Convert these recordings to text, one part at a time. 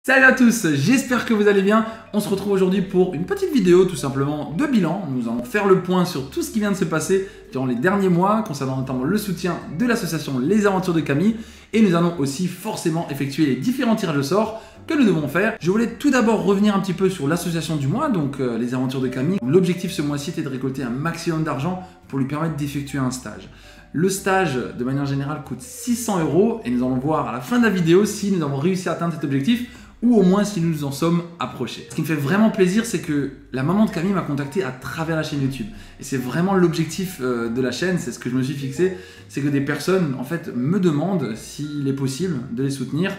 Salut à tous, j'espère que vous allez bien. On se retrouve aujourd'hui pour une petite vidéo tout simplement de bilan. Nous allons faire le point sur tout ce qui vient de se passer durant les derniers mois concernant notamment le soutien de l'association Les Aventures de Camille. Et nous allons aussi forcément effectuer les différents tirages au sort que nous devons faire. Je voulais tout d'abord revenir un petit peu sur l'association du mois, donc Les Aventures de Camille. L'objectif ce mois-ci était de récolter un maximum d'argent pour lui permettre d'effectuer un stage. Le stage, de manière générale, coûte 600 € et nous allons voir à la fin de la vidéo si nous avons réussi à atteindre cet objectif ou au moins si nous nous en sommes approchés. Ce qui me fait vraiment plaisir, c'est que la maman de Camille m'a contacté à travers la chaîne YouTube. Et c'est vraiment l'objectif de la chaîne, c'est ce que je me suis fixé, c'est que des personnes en fait me demandent s'il est possible de les soutenir.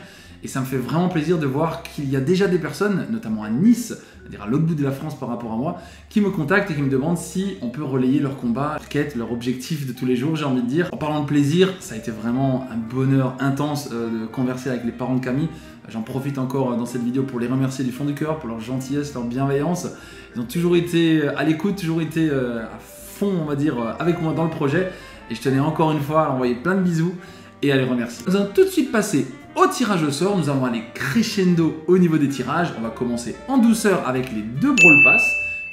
Et ça me fait vraiment plaisir de voir qu'il y a déjà des personnes, notamment à Nice, c'est-à-dire à l'autre bout de la France par rapport à moi, qui me contactent et qui me demandent si on peut relayer leur combat, leur quête, leur objectif de tous les jours, j'ai envie de dire. En parlant de plaisir, ça a été vraiment un bonheur intense de converser avec les parents de Camille. J'en profite encore dans cette vidéo pour les remercier du fond du cœur, pour leur gentillesse, leur bienveillance. Ils ont toujours été à l'écoute, toujours été à fond, on va dire, avec moi dans le projet. Et je tenais encore une fois à leur envoyer plein de bisous et à les remercier. Nous allons tout de suite passer au tirage au sort. Nous allons aller crescendo au niveau des tirages. On va commencer en douceur avec les 2 Brawl Pass,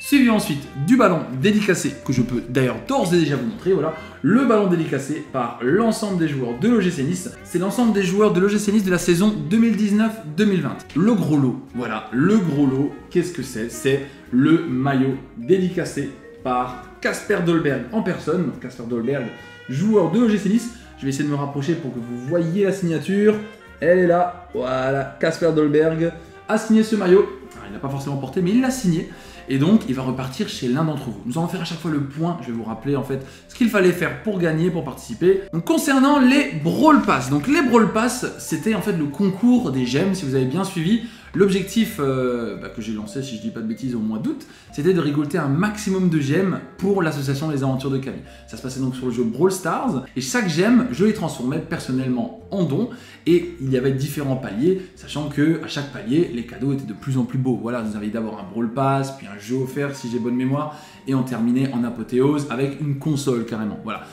suivi ensuite du ballon dédicacé, que je peux d'ailleurs d'ores et déjà vous montrer. Voilà, le ballon dédicacé par l'ensemble des joueurs de l'OGC Nice. C'est l'ensemble des joueurs de l'OGC Nice de la saison 2019-2020. Le gros lot, voilà, le gros lot, qu'est-ce que c'est? C'est le maillot dédicacé par Kasper Dolberg en personne. Kasper Dolberg, joueur de l'OGC Nice. Je vais essayer de me rapprocher pour que vous voyez la signature. Elle est là, voilà, Kasper Dolberg a signé ce maillot. Alors, il n'a pas forcément porté, mais il l'a signé. Et donc, il va repartir chez l'un d'entre vous. Nous allons faire à chaque fois le point. Je vais vous rappeler en fait ce qu'il fallait faire pour gagner, pour participer. Donc, concernant les Brawl Pass. Donc, les Brawl Pass, c'était en fait le concours des gemmes, si vous avez bien suivi. L'objectif que j'ai lancé, si je dis pas de bêtises, au mois d'août, c'était de récolter un maximum de gemmes pour l'association Les Aventures de Camille. Ça se passait donc sur le jeu Brawl Stars, et chaque gemme, je les transformais personnellement en dons, et il y avait différents paliers, sachant que à chaque palier, les cadeaux étaient de plus en plus beaux. Voilà, vous avez d'abord un Brawl Pass, puis un jeu offert, si j'ai bonne mémoire, et on terminait en apothéose avec une console carrément. Voilà.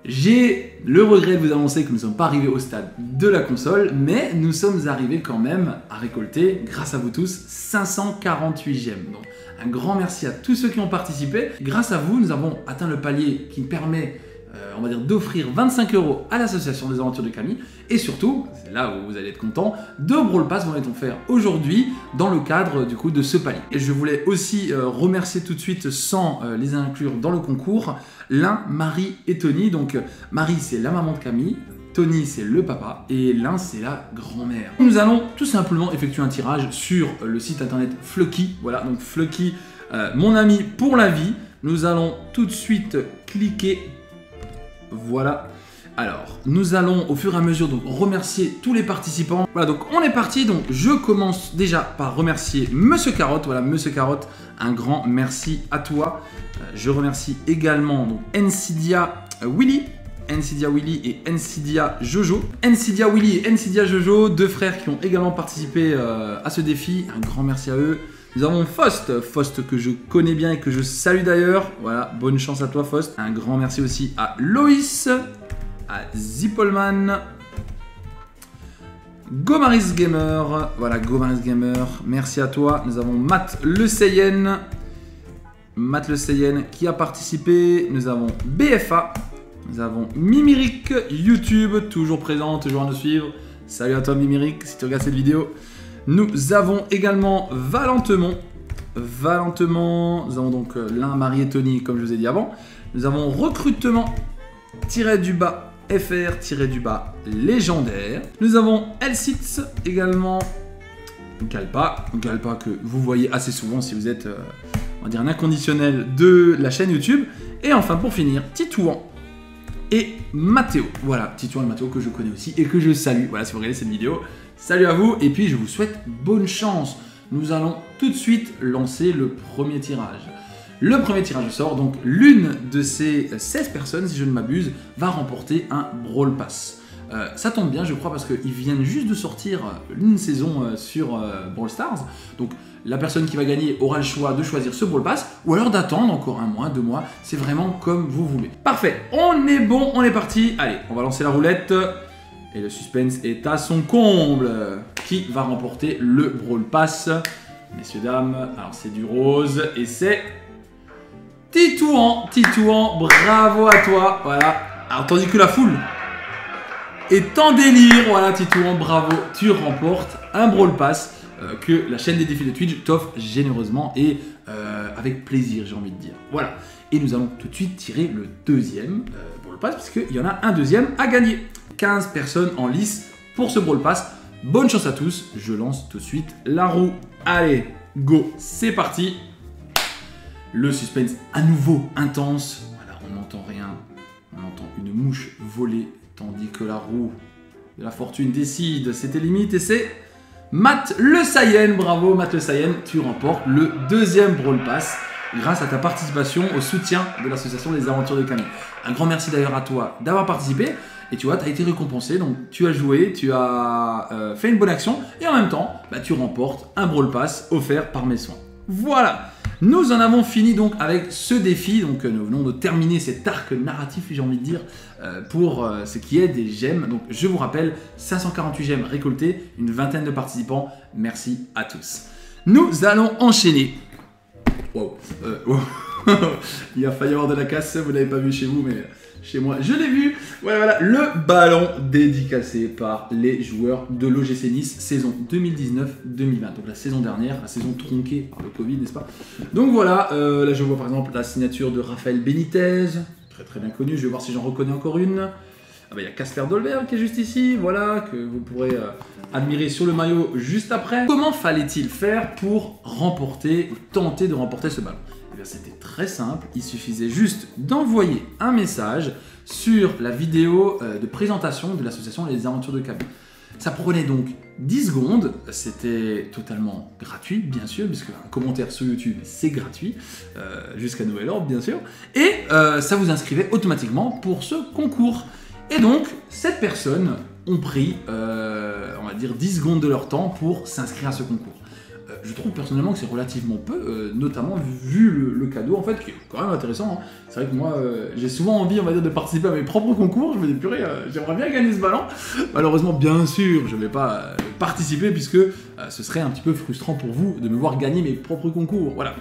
J'ai le regret de vous annoncer que nous ne sommes pas arrivés au stade de la console, mais nous sommes arrivés quand même à récolter, grâce à vous tous, 548 gemmes. Donc, un grand merci à tous ceux qui ont participé. Grâce à vous, nous avons atteint le palier qui permet, on va dire, d'offrir 25 € à l'association des Aventures de Camille. Et surtout, c'est là où vous allez être contents, 2 Brawl Pass vont être offerts aujourd'hui dans le cadre du coup de ce palier. Et je voulais aussi remercier tout de suite, sans les inclure dans le concours, l'un, Marie et Tony. Donc Marie, c'est la maman de Camille, Tony, c'est le papa, et l'un, c'est la grand-mère. Nous allons tout simplement effectuer un tirage sur le site internet Flucky. Voilà, donc Flucky, mon ami pour la vie. Nous allons tout de suite cliquer. Voilà. Alors, nous allons au fur et à mesure donc remercier tous les participants. Voilà, donc on est parti. Donc je commence déjà par remercier Monsieur Carotte. Voilà, Monsieur Carotte, un grand merci à toi. Je remercie également donc Nsidia Willy. Nsidia Willy et Nsidia Jojo. Nsidia Willy et Nsidia Jojo, 2 frères qui ont également participé à ce défi. Un grand merci à eux. Nous avons Faust, Faust que je connais bien et que je salue d'ailleurs. Voilà, bonne chance à toi Faust. Un grand merci aussi à Loïs, à Zippolman, Gomaris Gamer. Voilà, Gomaris Gamer, merci à toi. Nous avons Matt Le Saiyan. Matt Le Saiyan qui a participé. Nous avons BFA. Nous avons Mimiric YouTube, toujours présent, toujours à nous suivre. Salut à toi Mimiric, si tu regardes cette vidéo. Nous avons également Valentemont. Valentemont, nous avons donc l'un, Marie et Tony, comme je vous ai dit avant. Nous avons recrutement-du-bas FR-du-bas légendaire. Nous avons Elsitz également. Galpa que vous voyez assez souvent si vous êtes, on va dire, un inconditionnel de la chaîne YouTube. Et enfin, pour finir, Titouan et Mathéo. Voilà, Titouan et Mathéo que je connais aussi et que je salue. Voilà, si vous regardez cette vidéo, salut à vous et puis je vous souhaite bonne chance. Nous allons tout de suite lancer le premier tirage. Le premier tirage au sort, donc l'une de ces 16 personnes, si je ne m'abuse, va remporter un Brawl Pass. Ça tombe bien, je crois, parce qu'ils viennent juste de sortir une saison sur Brawl Stars. Donc la personne qui va gagner aura le choix de choisir ce Brawl Pass ou alors d'attendre encore 1 mois, 2 mois. C'est vraiment comme vous voulez. Parfait, on est bon, on est parti. Allez, on va lancer la roulette. Et le suspense est à son comble. Qui va remporter le Brawl Pass? Messieurs, dames, alors c'est du rose et c'est Titouan. Titouan, bravo à toi. Voilà. Alors tandis que la foule est en délire, voilà Titouan, bravo. Tu remportes un Brawl Pass que la chaîne des défis de Twitch t'offre généreusement et avec plaisir, j'ai envie de dire. Voilà. Et nous allons tout de suite tirer le deuxième Brawl Pass puisqu'il y en a un deuxième à gagner. 15 personnes en lice pour ce Brawl Pass. Bonne chance à tous, je lance tout de suite la roue. Allez, go, c'est parti. Le suspense à nouveau intense. Voilà, on n'entend rien. On entend une mouche voler, tandis que la roue de la fortune décide. C'était limite et c'est Matt Le Sayen. Bravo Matt Le Sayen, tu remportes le deuxième Brawl Pass grâce à ta participation au soutien de l'association des aventures de Camille. Un grand merci d'ailleurs à toi d'avoir participé. Et tu vois, tu as été récompensé, donc tu as joué, tu as fait une bonne action, et en même temps, bah, tu remportes un Brawl Pass offert par mes soins. Voilà, nous en avons fini donc avec ce défi, donc nous venons de terminer cet arc narratif, j'ai envie de dire, pour ce qui est des gemmes. Donc je vous rappelle, 548 gemmes récoltées, une vingtaine de participants, merci à tous. Nous allons enchaîner. Wow, il a failli y avoir de la casse, vous n'avez pas vu chez vous, mais... chez moi, je l'ai vu. Voilà, le ballon dédicacé par les joueurs de l'OGC Nice, saison 2019-2020. Donc la saison dernière, la saison tronquée par le Covid, n'est-ce pas? Donc voilà, là je vois par exemple la signature de Raphaël Benitez, très très bien connu. Je vais voir si j'en reconnais encore une. Ah bah il y a Casper Dolberg qui est juste ici, voilà, que vous pourrez admirer sur le maillot juste après. Comment fallait-il faire pour remporter, ou tenter de remporter ce ballon? C'était très simple, il suffisait juste d'envoyer un message sur la vidéo de présentation de l'association Les Aventures de Camille. Ça prenait donc 10 secondes, c'était totalement gratuit bien sûr, puisque un commentaire sur YouTube c'est gratuit, jusqu'à nouvel ordre bien sûr, et ça vous inscrivait automatiquement pour ce concours. Et donc, 7 personnes ont pris, on va dire 10 secondes de leur temps pour s'inscrire à ce concours. Je trouve personnellement que c'est relativement peu, notamment vu le cadeau en fait qui est quand même intéressant. Hein. C'est vrai que moi j'ai souvent envie, on va dire, de participer à mes propres concours. Je me dis purée, j'aimerais bien gagner ce ballon. Malheureusement, bien sûr, je ne vais pas participer puisque ce serait un petit peu frustrant pour vous de me voir gagner mes propres concours. Voilà.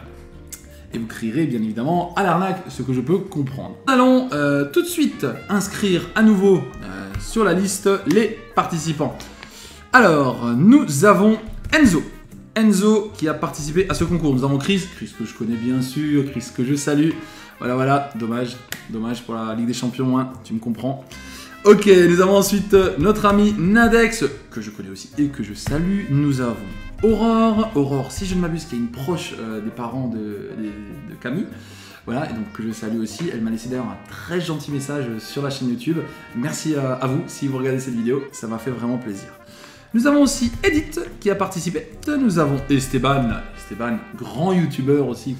Et vous crierez bien évidemment à l'arnaque, ce que je peux comprendre. Nous allons tout de suite inscrire à nouveau sur la liste les participants. Alors, nous avons Enzo. Enzo qui a participé à ce concours. Nous avons Chris que je connais bien sûr, Chris que je salue. Voilà, dommage pour la Ligue des Champions, hein, tu me comprends. Ok, nous avons ensuite notre ami Nadex, que je connais aussi et que je salue. Nous avons Aurore, si je ne m'abuse, qui est une proche des parents de Camille. Voilà, et donc que je salue aussi. Elle m'a laissé d'ailleurs un très gentil message sur la chaîne YouTube. Merci à vous si vous regardez cette vidéo, ça m'a fait vraiment plaisir. Nous avons aussi Edith qui a participé. Nous avons Esteban, grand youtubeur aussi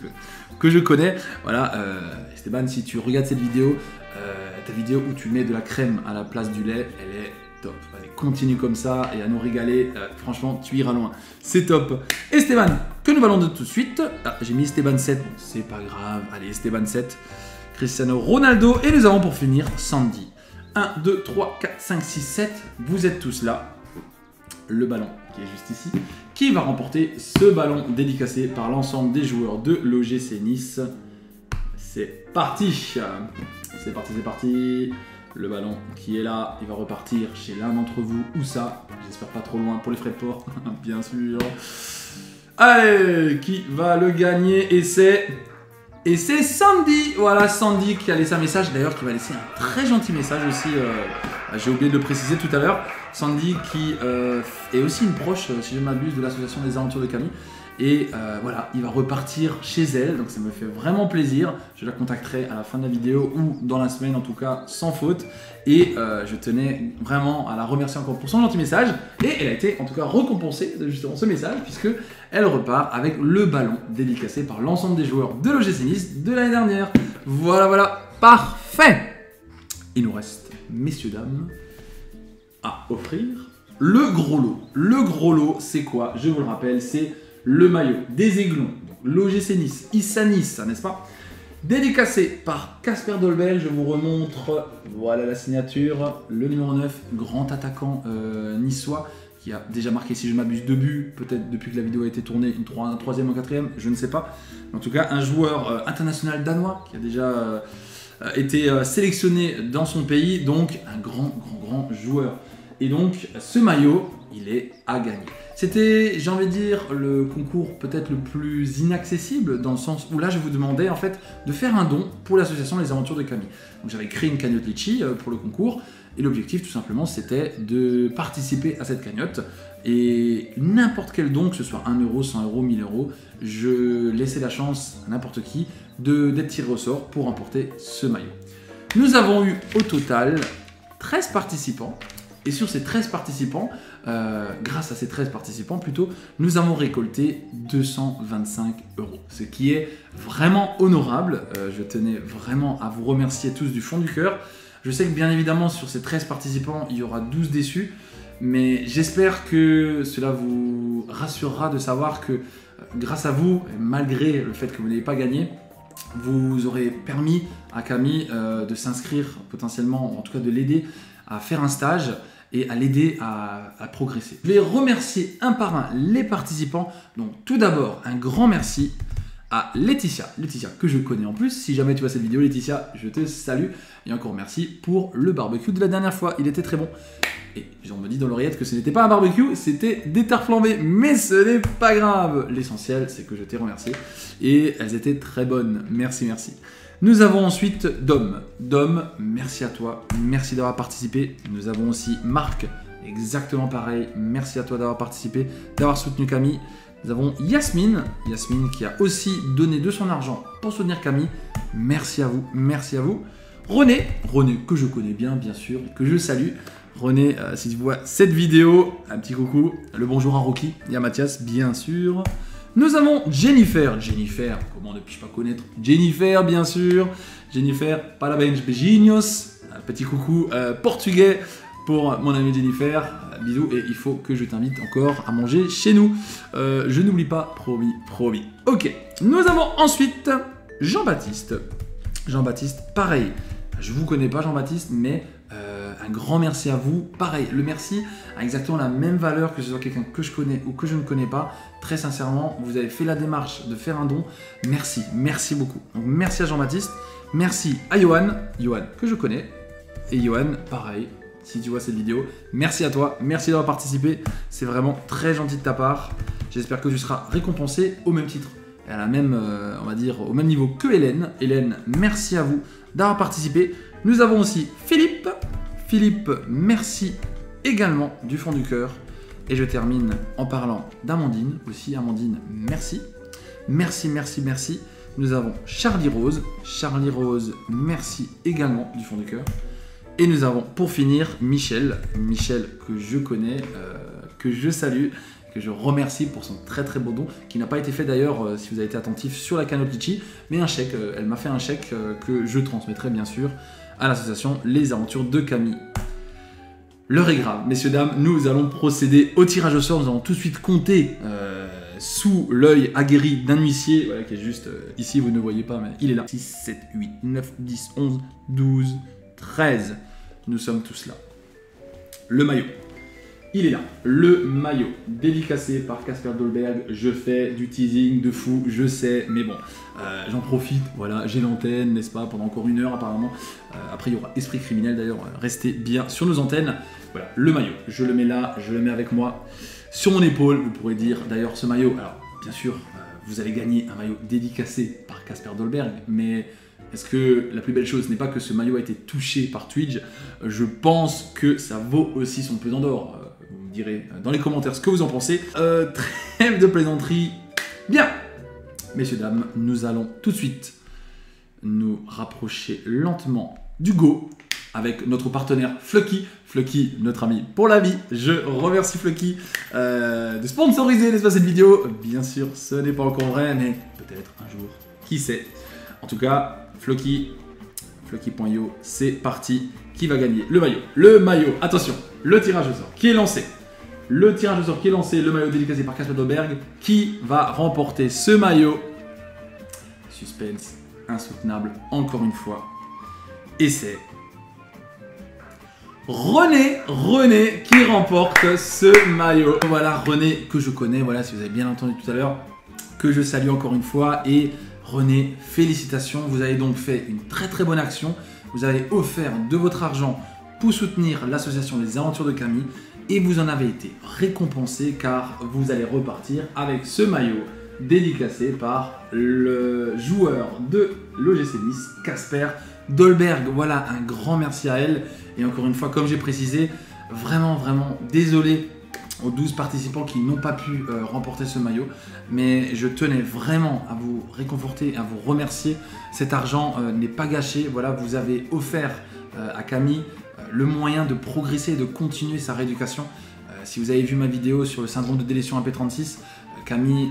que je connais. Voilà, Esteban, si tu regardes cette vidéo, ta vidéo où tu mets de la crème à la place du lait, elle est top. Allez, continue comme ça et à nous régaler. Franchement, tu iras loin. C'est top. Esteban, que nous allons de tout de suite. Ah, j'ai mis Esteban 7, bon, c'est pas grave. Allez, Esteban 7. Cristiano Ronaldo. Et nous avons pour finir Sandy. 1, 2, 3, 4, 5, 6, 7. Vous êtes tous là. Le ballon qui est juste ici, qui va remporter ce ballon dédicacé par l'ensemble des joueurs de l'OGC Nice. C'est parti. C'est parti. Le ballon qui est là, il va repartir chez l'un d'entre vous. Où ça? J'espère pas trop loin pour les frais de port, bien sûr. Allez, qui va le gagner? Et c'est Sandy. Voilà, Sandy qui a laissé un message, d'ailleurs qui va laisser un très gentil message aussi. J'ai oublié de le préciser tout à l'heure. Sandy qui est aussi une proche, si je ne m'abuse, de l'association des Aventures de Camille. Et voilà, il va repartir chez elle, donc ça me fait vraiment plaisir. Je la contacterai à la fin de la vidéo ou dans la semaine en tout cas, sans faute. Et je tenais vraiment à la remercier encore pour son gentil message. Et elle a été en tout cas récompensée de justement ce message, puisque elle repart avec le ballon dédicacé par l'ensemble des joueurs de l'OGC Nice de l'année dernière. Voilà, parfait. Il nous reste, messieurs, dames, à offrir le gros lot. Le gros lot, c'est quoi? Je vous le rappelle, c'est le maillot des Aiglons, l'OGC Nice, Issa Nice, n'est-ce pas? Dédicacé par Kasper Dolberg, je vous remontre, voilà la signature, le numéro 9, grand attaquant niçois, qui a déjà marqué, si je m'abuse, 2 buts, peut-être depuis que la vidéo a été tournée, un troisième ou un quatrième, je ne sais pas. En tout cas, un joueur international danois qui a déjà été sélectionné dans son pays, donc un grand joueur. Et donc, ce maillot, il est à gagner. C'était, j'ai envie de dire, le concours peut-être le plus inaccessible, dans le sens où là, je vous demandais en fait de faire un don pour l'association Les Aventures de Camille. Donc j'avais créé une cagnotte Litchi pour le concours, et l'objectif tout simplement c'était de participer à cette cagnotte. Et n'importe quel don, que ce soit 1 euro, 100 euros, 1000 euros, je laissais la chance à n'importe qui d'être tiré au sort pour remporter ce maillot. Nous avons eu au total 13 participants. Et sur ces 13 participants, grâce à ces 13 participants plutôt, nous avons récolté 225 euros. Ce qui est vraiment honorable. Je tenais vraiment à vous remercier tous du fond du cœur. Je sais que bien évidemment sur ces 13 participants, il y aura 12 déçus. Mais j'espère que cela vous rassurera de savoir que grâce à vous, malgré le fait que vous n'ayez pas gagné, vous aurez permis à Camille de s'inscrire potentiellement, en tout cas de l'aider à faire un stage et à l'aider à progresser. Je vais remercier un par un les participants. Donc tout d'abord, un grand merci à Laetitia. Laetitia que je connais en plus. Si jamais tu vois cette vidéo, Laetitia, je te salue. Et encore merci pour le barbecue de la dernière fois. Il était très bon. Et on me dit dans l'oreillette que ce n'était pas un barbecue, c'était des tartes flambées. Mais ce n'est pas grave. L'essentiel, c'est que je t'ai remercié. Et elles étaient très bonnes. Merci, merci. Nous avons ensuite Dom. Dom, merci à toi, merci d'avoir participé. Nous avons aussi Marc, exactement pareil, merci à toi d'avoir participé, d'avoir soutenu Camille. Nous avons Yasmine, Yasmine qui a aussi donné de son argent pour soutenir Camille. Merci à vous, merci à vous. René, René que je connais bien sûr, que je salue. René, si tu vois cette vidéo, un petit coucou, le bonjour à Rocky, il y a Mathias, bien sûr. Nous avons Jennifer. Jennifer, comment ne puis-je pas connaître Jennifer, bien sûr. Jennifer, parabéns, beijinhos. Un petit coucou portugais pour mon amie Jennifer. Bisous, et il faut que je t'invite encore à manger chez nous. Je n'oublie pas, promis, promis. Ok, nous avons ensuite Jean-Baptiste. Jean-Baptiste, pareil. Je vous connais pas Jean-Baptiste, mais un grand merci à vous. Pareil, le merci a exactement la même valeur que ce soit quelqu'un que je connais ou que je ne connais pas. Très sincèrement, vous avez fait la démarche de faire un don. Merci, merci beaucoup. Donc merci à Jean-Baptiste. Merci à Johan, Johan que je connais. Et Johan, pareil, si tu vois cette vidéo, merci à toi. Merci d'avoir participé. C'est vraiment très gentil de ta part. J'espère que tu seras récompensé au même titre. Et à la même, on va dire, au même niveau que Hélène. Hélène, merci à vous d'avoir participé. Nous avons aussi Philippe. Philippe, merci également du fond du cœur. Et je termine en parlant d'Amandine aussi. Amandine, merci. Merci, merci, merci. Nous avons Charlie Rose. Charlie Rose, merci également du fond du cœur. Et nous avons pour finir Michel. Michel que je connais, que je salue, que je remercie pour son très très beau don, qui n'a pas été fait d'ailleurs, si vous avez été attentif, sur la cagnotte Litchi, mais un chèque. Elle m'a fait un chèque que je transmettrai bien sûr à l'association Les Aventures de Camille. L'heure est grave, messieurs, dames, nous allons procéder au tirage au sort. Nous allons tout de suite compter sous l'œil aguerri d'un huissier, voilà, qui est juste ici, vous ne voyez pas, mais il est là. 6, 7, 8, 9, 10, 11, 12, 13. Nous sommes tous là. Le maillot. Il est là, le maillot, dédicacé par Kasper Dolberg. Je fais du teasing de fou, je sais, mais bon, j'en profite, voilà, j'ai l'antenne, n'est-ce pas, pendant encore 1 heure apparemment. Après, il y aura Esprit Criminel d'ailleurs, restez bien sur nos antennes. Voilà, le maillot, je le mets là, je le mets avec moi, sur mon épaule, vous pourrez dire d'ailleurs ce maillot. Alors, bien sûr, vous allez gagner un maillot dédicacé par Kasper Dolberg, mais est-ce que la plus belle chose n'est pas que ce maillot a été touché par Twitch? Je pense que ça vaut aussi son pesant d'or. Vous me direz dans les commentaires ce que vous en pensez. Trêve de plaisanterie. Bien, messieurs, dames, nous allons tout de suite nous rapprocher lentement du go avec notre partenaire Flucky. Flucky, notre ami pour la vie. Je remercie Flucky de sponsoriser l'espace cette vidéo. Bien sûr, ce n'est pas encore vrai, mais peut-être un jour, qui sait. En tout cas, Flucky, Flucky.io, c'est parti. Qui va gagner le maillot? Le maillot, attention, le tirage au sort qui est lancé. Le tirage au sort qui est lancé, le maillot dédicacé par Kasper Dolberg. Qui va remporter ce maillot? Suspense, insoutenable encore une fois. Et c'est René qui remporte ce maillot. Voilà, René que je connais, voilà, si vous avez bien entendu tout à l'heure, que je salue encore une fois. Et René, félicitations, vous avez donc fait une très bonne action. Vous avez offert de votre argent pour soutenir l'association Les Aventures de Camille et vous en avez été récompensé car vous allez repartir avec ce maillot dédicacé par le joueur de l'OGC Nice, Casper Dolberg. Voilà, un grand merci à elle. Et encore une fois, comme j'ai précisé, vraiment désolé aux 12 participants qui n'ont pas pu remporter ce maillot. Mais je tenais vraiment à vous réconforter, à vous remercier. Cet argent n'est pas gâché. Voilà, vous avez offert à Camille le moyen de progresser et de continuer sa rééducation. Si vous avez vu ma vidéo sur le syndrome de délétion AP36, Camille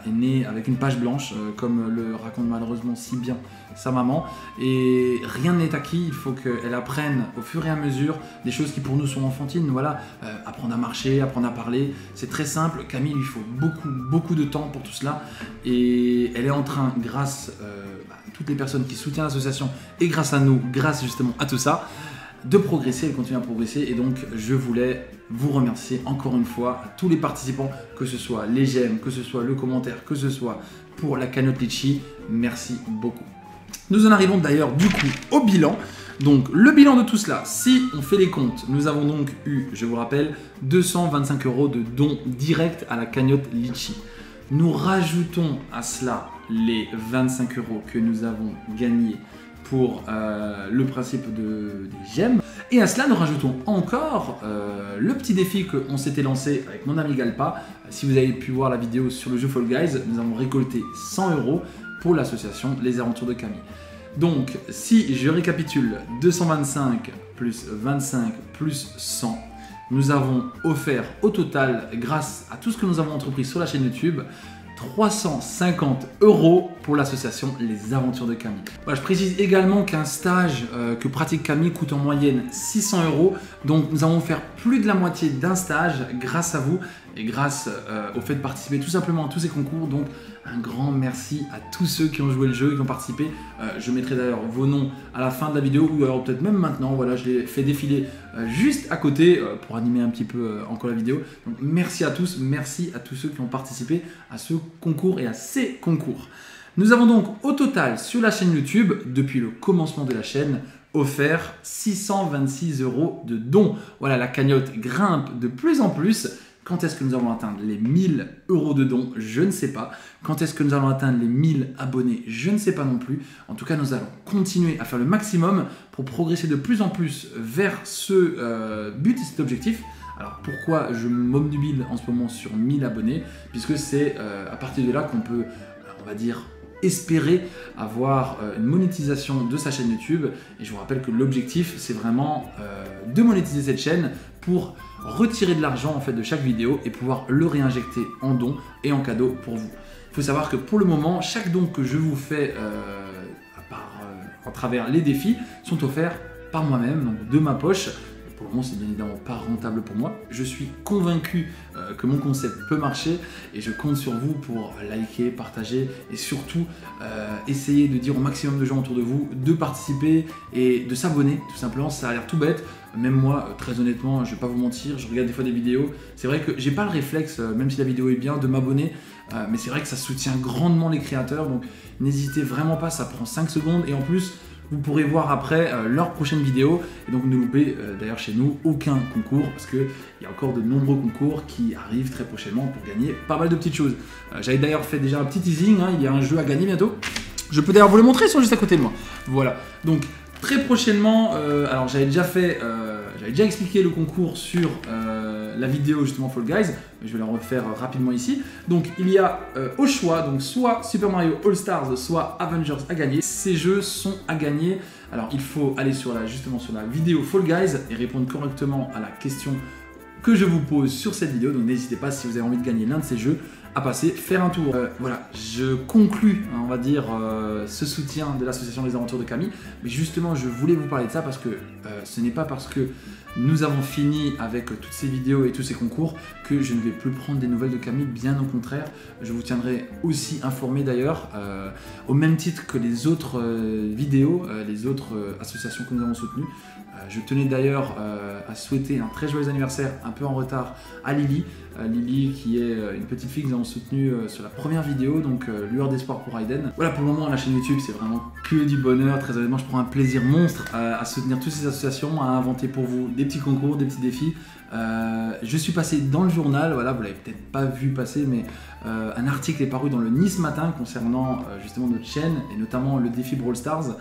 est née avec une page blanche, comme le raconte malheureusement si bien sa maman. Et rien n'est acquis, il faut qu'elle apprenne au fur et à mesure des choses qui pour nous sont enfantines. Voilà, apprendre à marcher, apprendre à parler, c'est très simple. Camille, il lui faut beaucoup de temps pour tout cela. Et elle est en train, grâce à toutes les personnes qui soutiennent l'association et grâce à nous, grâce justement à tout ça, de progresser, elle continue à progresser. Et donc je voulais vous remercier encore une fois à tous les participants, que ce soit les j'aime, que ce soit le commentaire, que ce soit pour la cagnotte Litchi. Merci beaucoup. Nous en arrivons d'ailleurs du coup au bilan. Donc le bilan de tout cela, si on fait les comptes, nous avons donc eu, je vous rappelle, 225 € de dons directs à la cagnotte Litchi. Nous rajoutons à cela les 25 € que nous avons gagnés pour le principe des gemmes. Et à cela, nous rajoutons encore le petit défi qu'on s'était lancé avec mon ami Galpa. Si vous avez pu voir la vidéo sur le jeu Fall Guys, nous avons récolté 100 € pour l'association Les Aventures de Camille. Donc, si je récapitule, 225 plus 25 plus 100, nous avons offert au total, grâce à tout ce que nous avons entrepris sur la chaîne YouTube, 350 € pour l'association Les Aventures de Camille. Voilà, je précise également qu'un stage que pratique Camille coûte en moyenne 600 €. Donc nous avons offert plus de la moitié d'un stage grâce à vous et grâce au fait de participer tout simplement à tous ces concours. Donc un grand merci à tous ceux qui ont joué le jeu, qui ont participé. Je mettrai d'ailleurs vos noms à la fin de la vidéo ou alors peut-être même maintenant. Voilà, je l'ai fait défiler juste à côté pour animer un petit peu encore la vidéo. Donc merci à tous, merci à tous ceux qui ont participé à ce concours et à ces concours. Nous avons donc au total sur la chaîne YouTube, depuis le commencement de la chaîne, offert 626 € de dons. Voilà, la cagnotte grimpe de plus en plus. Quand est-ce que nous allons atteindre les 1000 € de dons? Je ne sais pas. Quand est-ce que nous allons atteindre les 1000 abonnés? Je ne sais pas non plus. En tout cas, nous allons continuer à faire le maximum pour progresser de plus en plus vers ce but et cet objectif. Alors pourquoi je m'obnubile en ce moment sur 1000 abonnés? Puisque c'est à partir de là qu'on peut, on va dire, espérer avoir une monétisation de sa chaîne YouTube. Et je vous rappelle que l'objectif, c'est vraiment de monétiser cette chaîne pour retirer de l'argent en fait de chaque vidéo et pouvoir le réinjecter en dons et en cadeaux pour vous. Il faut savoir que pour le moment, chaque don que je vous fais à travers les défis sont offerts par moi-même, donc de ma poche. Pour le moment, c'est bien évidemment pas rentable pour moi. Je suis convaincu que mon concept peut marcher et je compte sur vous pour liker, partager et surtout essayer de dire au maximum de gens autour de vous de participer et de s'abonner. Tout simplement, ça a l'air tout bête. Même moi, très honnêtement, je vais pas vous mentir, je regarde des fois des vidéos. C'est vrai que j'ai pas le réflexe, même si la vidéo est bien, de m'abonner. Mais c'est vrai que ça soutient grandement les créateurs. Donc n'hésitez vraiment pas, ça prend 5 secondes et en plus, vous pourrez voir après leur prochaine vidéo et donc ne loupez d'ailleurs chez nous aucun concours parce qu'il y a encore de nombreux concours qui arrivent très prochainement pour gagner pas mal de petites choses. J'avais d'ailleurs fait déjà un petit teasing, hein, il y a un jeu à gagner bientôt. Je peux d'ailleurs vous le montrer, ils sont juste à côté de moi. Voilà, donc très prochainement, alors j'avais déjà expliqué le concours sur la vidéo justement Fall Guys, mais je vais la refaire rapidement ici. Donc il y a au choix, donc soit Super Mario All Stars, soit Avengers à gagner. Ces jeux sont à gagner. Alors il faut aller justement sur la vidéo Fall Guys et répondre correctement à la question que je vous pose sur cette vidéo. Donc n'hésitez pas, si vous avez envie de gagner l'un de ces jeux, à passer, faire un tour. Voilà, je conclus, on va dire, ce soutien de l'association Les Aventures de Camille. Mais justement, je voulais vous parler de ça parce que ce n'est pas parce que nous avons fini avec toutes ces vidéos et tous ces concours que je ne vais plus prendre des nouvelles de Camille, bien au contraire. Je vous tiendrai aussi informé d'ailleurs, au même titre que les autres vidéos, les autres associations que nous avons soutenues. Je tenais d'ailleurs à souhaiter un très joyeux anniversaire, un peu en retard, à Lily. Lily qui est une petite fille que nous avons soutenue sur la première vidéo, donc lueur d'espoir pour Aiden. Voilà, pour le moment la chaîne YouTube c'est vraiment que du bonheur, très honnêtement je prends un plaisir monstre à soutenir toutes ces associations, à inventer pour vous des petits concours, des petits défis. Je suis passé dans le journal, voilà, vous l'avez peut-être pas vu passer, mais un article est paru dans le Nice Matin concernant justement notre chaîne et notamment le défi Brawl Stars.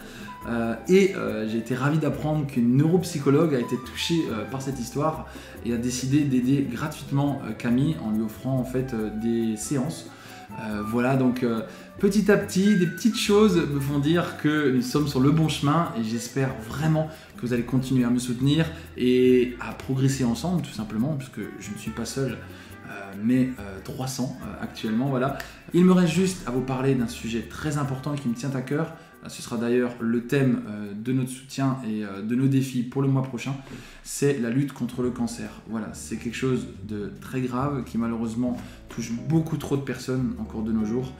J'ai été ravi d'apprendre qu'une neuropsychologue a été touchée par cette histoire et a décidé d'aider gratuitement Camille en lui offrant en fait des séances. Voilà, donc petit à petit, des petites choses me font dire que nous sommes sur le bon chemin et j'espère vraiment que vous allez continuer à me soutenir et à progresser ensemble tout simplement, puisque je ne suis pas seul. Mais 300 actuellement, voilà. Il me reste juste à vous parler d'un sujet très important qui me tient à cœur. Ce sera d'ailleurs le thème de notre soutien et de nos défis pour le mois prochain. C'est la lutte contre le cancer. Voilà, c'est quelque chose de très grave qui malheureusement touche beaucoup trop de personnes encore de nos jours.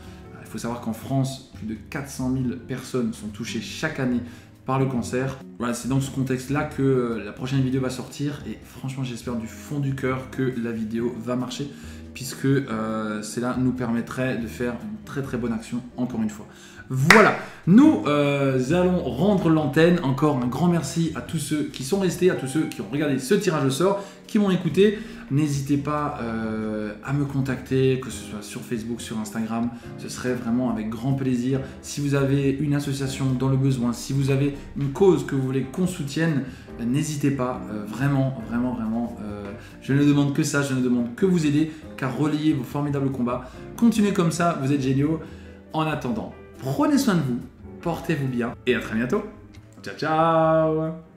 Il faut savoir qu'en France, plus de 400 000 personnes sont touchées chaque année par le cancer. Voilà, c'est dans ce contexte-là que la prochaine vidéo va sortir et franchement j'espère du fond du cœur que la vidéo va marcher puisque cela nous permettrait de faire une très très bonne action encore une fois. Voilà, nous allons rendre l'antenne. Encore un grand merci à tous ceux qui sont restés, à tous ceux qui ont regardé ce tirage au sort, qui m'ont écouté. N'hésitez pas à me contacter, que ce soit sur Facebook, sur Instagram. Ce serait vraiment avec grand plaisir. Si vous avez une association dans le besoin, si vous avez une cause que vous voulez qu'on soutienne, n'hésitez pas. Vraiment. Je ne demande que ça, je ne demande que vous aider, car relayez vos formidables combats. Continuez comme ça, vous êtes géniaux. En attendant, prenez soin de vous, portez-vous bien et à très bientôt. Ciao, ciao!